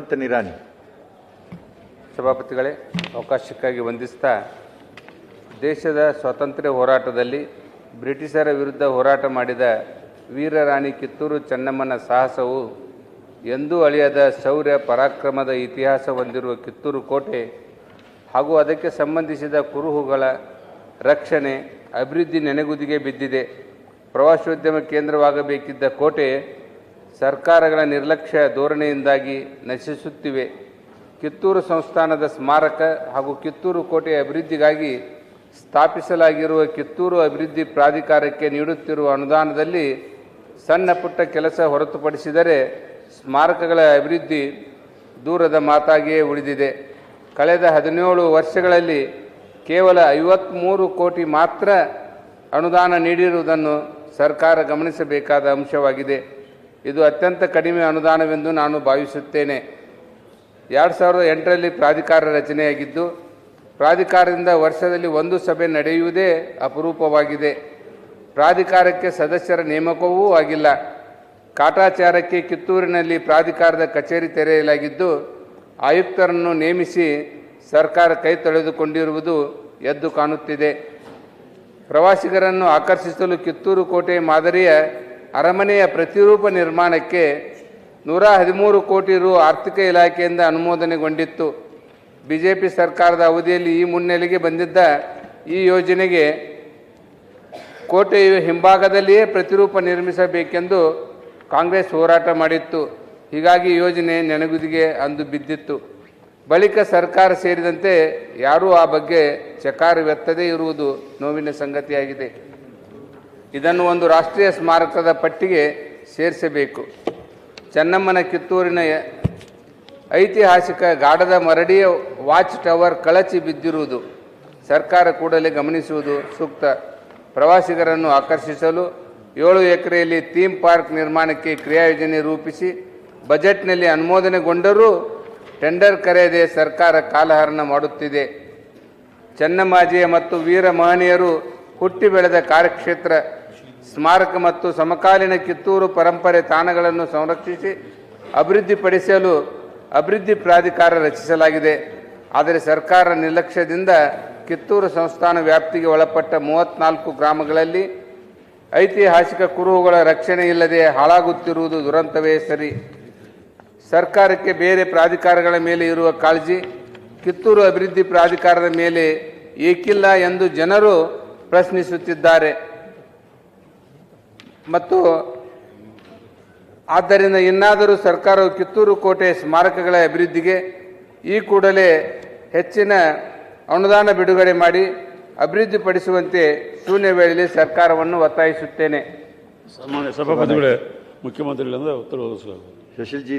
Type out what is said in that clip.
ಹನುಮಂತ ನಿರಾಣಿ. ಸಭಾಪತಿಗಳೇ, ಅವಕಾಶಕ್ಕಾಗಿ ವಂದಿಸ್ತಾ, ದೇಶದ ಸ್ವಾತಂತ್ರ್ಯ ಹೋರಾಟದಲ್ಲಿ ಬ್ರಿಟಿಷರ ವಿರುದ್ಧ ಹೋರಾಟ ಮಾಡಿದ ವೀರರಾಣಿ ಕಿತ್ತೂರು ಚೆನ್ನಮ್ಮನ ಸಾಹಸವು ಎಂದೂ ಅಳಿಯದ ಶೌರ್ಯ ಪರಾಕ್ರಮದ ಇತಿಹಾಸ ಹೊಂದಿರುವ ಕಿತ್ತೂರು ಕೋಟೆ ಹಾಗೂ ಅದಕ್ಕೆ ಸಂಬಂಧಿಸಿದ ಕುರುಹುಗಳ ರಕ್ಷಣೆ, ಅಭಿವೃದ್ಧಿ ನೆನೆಗುದಿಗೆ ಬಿದ್ದಿದೆ. ಪ್ರವಾಸೋದ್ಯಮ ಕೇಂದ್ರವಾಗಬೇಕಿದ್ದ ಕೋಟೆ ಸರ್ಕಾರಗಳ ನಿರ್ಲಕ್ಷ್ಯ ಧೋರಣೆಯಿಂದಾಗಿ ನಶಿಸುತ್ತಿವೆ. ಕಿತ್ತೂರು ಸಂಸ್ಥಾನದ ಸ್ಮಾರಕ ಹಾಗೂ ಕಿತ್ತೂರು ಕೋಟೆಯ ಅಭಿವೃದ್ಧಿಗಾಗಿ ಸ್ಥಾಪಿಸಲಾಗಿರುವ ಕಿತ್ತೂರು ಅಭಿವೃದ್ಧಿ ಪ್ರಾಧಿಕಾರಕ್ಕೆ ನೀಡುತ್ತಿರುವ ಅನುದಾನದಲ್ಲಿ ಸಣ್ಣ ಪುಟ್ಟ ಕೆಲಸ ಹೊರತುಪಡಿಸಿದರೆ ಸ್ಮಾರಕಗಳ ಅಭಿವೃದ್ಧಿ ದೂರದ ಮಾತಾಗಿಯೇ ಉಳಿದಿದೆ. ಕಳೆದ 17 ವರ್ಷಗಳಲ್ಲಿ ಕೇವಲ 53 ಕೋಟಿ ಮಾತ್ರ ಅನುದಾನ ನೀಡಿರುವುದನ್ನು ಸರ್ಕಾರ ಗಮನಿಸಬೇಕಾದ ಅಂಶವಾಗಿದೆ. ಇದು ಅತ್ಯಂತ ಕಡಿಮೆ ಅನುದಾನವೆಂದು ನಾನು ಭಾವಿಸುತ್ತೇನೆ. 2008ರಲ್ಲಿ ಪ್ರಾಧಿಕಾರ ರಚನೆಯಾಗಿದ್ದು, ಪ್ರಾಧಿಕಾರದಿಂದ ವರ್ಷದಲ್ಲಿ ಒಂದು ಸಭೆ ನಡೆಯುವುದೇ ಅಪರೂಪವಾಗಿದೆ. ಪ್ರಾಧಿಕಾರಕ್ಕೆ ಸದಸ್ಯರ ನೇಮಕವೂ ಆಗಿಲ್ಲ. ಕಾಟಾಚಾರಕ್ಕೆ ಕಿತ್ತೂರಿನಲ್ಲಿ ಪ್ರಾಧಿಕಾರದ ಕಚೇರಿ ತೆರೆಯಲಾಗಿದ್ದು, ಆಯುಕ್ತರನ್ನು ನೇಮಿಸಿ ಸರ್ಕಾರ ಕೈ ತೊಳೆದುಕೊಂಡಿರುವುದು ಎದ್ದು ಕಾಣುತ್ತಿದೆ. ಪ್ರವಾಸಿಗರನ್ನು ಆಕರ್ಷಿಸಲು ಕಿತ್ತೂರು ಕೋಟೆ ಮಾದರಿಯ ಅರಮನೆಯ ಪ್ರತಿರೂಪ ನಿರ್ಮಾಣಕ್ಕೆ 113 ಕೋಟಿ ರು ಆರ್ಥಿಕ ಇಲಾಖೆಯಿಂದ ಅನುಮೋದನೆಗೊಂಡಿತ್ತು. ಬಿಜೆಪಿ ಸರ್ಕಾರದ ಅವಧಿಯಲ್ಲಿ ಈ ಮುನ್ನೆಲೆಗೆ ಬಂದಿದ್ದ ಈ ಯೋಜನೆಗೆ ಕೋಟೆಯ ಹಿಂಭಾಗದಲ್ಲಿಯೇ ಪ್ರತಿರೂಪ ನಿರ್ಮಿಸಬೇಕೆಂದು ಕಾಂಗ್ರೆಸ್ ಹೋರಾಟ ಮಾಡಿತ್ತು. ಹೀಗಾಗಿ ಯೋಜನೆ ನೆನೆಗುದಿಗೆ ಅಂದು ಬಿದ್ದಿತ್ತು. ಬಳಿಕ ಸರ್ಕಾರ ಸೇರಿದಂತೆ ಯಾರೂ ಆ ಬಗ್ಗೆ ಚಕಾರವೆತ್ತದೇ ಇರುವುದು ನೋವಿನ ಸಂಗತಿಯಾಗಿದೆ. ಇದನ್ನು ಒಂದು ರಾಷ್ಟ್ರೀಯ ಸ್ಮಾರಕದ ಪಟ್ಟಿಗೆ ಸೇರಿಸಬೇಕು. ಚೆನ್ನಮ್ಮನ ಕಿತ್ತೂರಿನ ಐತಿಹಾಸಿಕ ಗಾಢದ ಮರಡಿಯ ವಾಚ್ ಟವರ್ ಕಳಚಿ ಬಿದ್ದಿರುವುದು ಸರ್ಕಾರ ಕೂಡಲೇ ಗಮನಿಸುವುದು ಸೂಕ್ತ. ಪ್ರವಾಸಿಗರನ್ನು ಆಕರ್ಷಿಸಲು 7 ಎಕರೆಯಲ್ಲಿ ಥೀಮ್ ಪಾರ್ಕ್ ನಿರ್ಮಾಣಕ್ಕೆ ಕ್ರಿಯಾಯೋಜನೆ ರೂಪಿಸಿ ಬಜೆಟ್ನಲ್ಲಿ ಅನುಮೋದನೆಗೊಂಡರೂ ಟೆಂಡರ್ ಕರೆಯದೆ ಸರ್ಕಾರ ಕಾಲಹರಣ ಮಾಡುತ್ತಿದೆ. ಚೆನ್ನಮ್ಮಾಜಿಯ ಮತ್ತು ವೀರ ಮಹನೀಯರು ಹುಟ್ಟಿ ಬೆಳೆದ ಕಾರ್ಯಕ್ಷೇತ್ರ, ಸ್ಮಾರಕ ಮತ್ತು ಸಮಕಾಲೀನ ಕಿತ್ತೂರು ಪರಂಪರೆ ತಾಣಗಳನ್ನು ಸಂರಕ್ಷಿಸಿ ಅಭಿವೃದ್ಧಿಪಡಿಸಲು ಅಭಿವೃದ್ಧಿ ಪ್ರಾಧಿಕಾರ ರಚಿಸಲಾಗಿದೆ. ಆದರೆ ಸರ್ಕಾರ ನಿರ್ಲಕ್ಷ್ಯದಿಂದ ಕಿತ್ತೂರು ಸಂಸ್ಥಾನ ವ್ಯಾಪ್ತಿಗೆ ಒಳಪಟ್ಟ 34 ಗ್ರಾಮಗಳಲ್ಲಿ ಐತಿಹಾಸಿಕ ಕುರುಹುಗಳ ರಕ್ಷಣೆ ಇಲ್ಲದೆ ಹಾಳಾಗುತ್ತಿರುವುದು ದುರಂತವೇ ಸರಿ. ಸರ್ಕಾರಕ್ಕೆ ಬೇರೆ ಪ್ರಾಧಿಕಾರಗಳ ಮೇಲೆ ಇರುವ ಕಾಳಜಿ ಕಿತ್ತೂರು ಅಭಿವೃದ್ಧಿ ಪ್ರಾಧಿಕಾರದ ಮೇಲೆ ಏಕಿಲ್ಲ ಎಂದು ಜನರು ಪ್ರಶ್ನಿಸುತ್ತಿದ್ದಾರೆ. ಮತ್ತು ಆದ್ದರಿಂದ ಇನ್ನಾದರೂ ಸರ್ಕಾರವು ಕಿತ್ತೂರು ಕೋಟೆ ಸ್ಮಾರಕಗಳ ಅಭಿವೃದ್ಧಿಗೆ ಈ ಕೂಡಲೇ ಹೆಚ್ಚಿನ ಅನುದಾನ ಬಿಡುಗಡೆ ಮಾಡಿ ಅಭಿವೃದ್ಧಿಪಡಿಸುವಂತೆ ಶೂನ್ಯ ವೇಳೆಯಲ್ಲಿ ಸರ್ಕಾರವನ್ನು ಒತ್ತಾಯಿಸುತ್ತೇನೆ. ಸನ್ಮಾನ್ಯ ಸಭಾಪತಿಗಳೇ, ಮುಖ್ಯಮಂತ್ರಿಗಳಿಂದ ಉತ್ತರ ಒದಗಿಸಲಾಗುವುದು. ಸುಶೀಲ್ ಜಿ,